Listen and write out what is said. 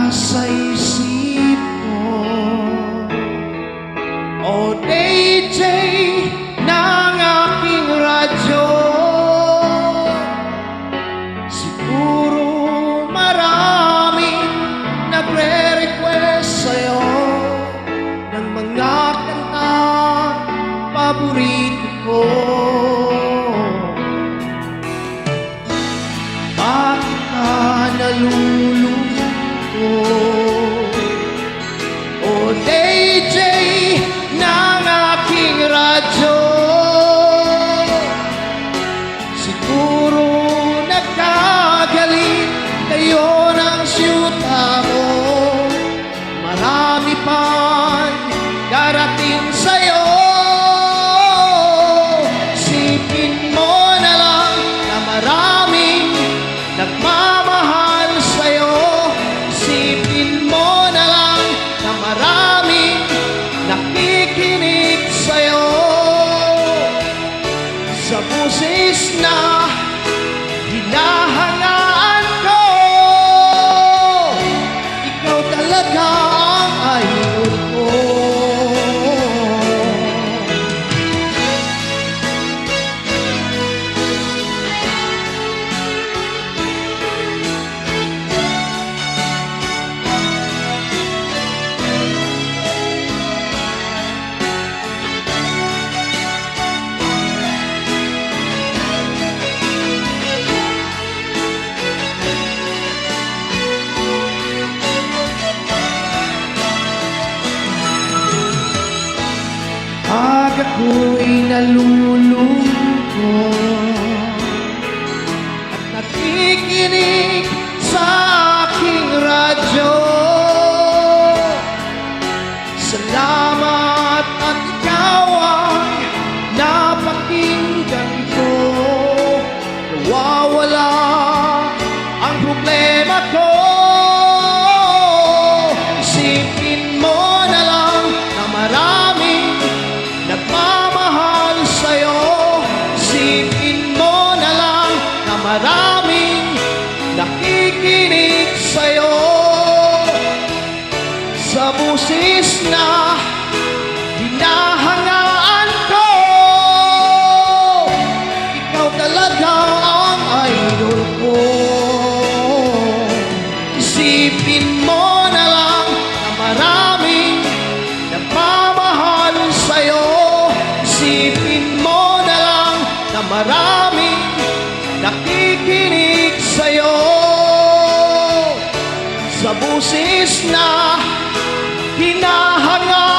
nasa isip mo, o DJ ng aking radyo. Siguro maraming nagre-request sa'yo ng mga kantang paborito ko. Bakit ka nalulungkot, o DJ ng aking radyo? Siguro nagkagalit kayo ng siyuta mo. Marami pang darating sa'yo. Sipin mo na lang na maraming nagmamahal sa'yo. Sipin mo na lang na maraming nakikinig sa'yo. Sa busis na hinahangaan ko, ikaw talaga ang idol ko. Pag ako'y nalulungkot at nakikinig sa aking radyo, salamat at ikaw ang napakinggan ko. Nawawala ang problema ko. Isipin mo na lang na maraming nagmamahal sa'yo. Isipin mo na lang na maraming nakikinig sa'yo. Sa busis na hinahangaan ko, ikaw talaga ang idol ko. Isipin mo na lang na maraming nagmamahal sa'yo. Isipin mo na lang na maraming nakikinig sa'yo. Sa busis na hinahangaan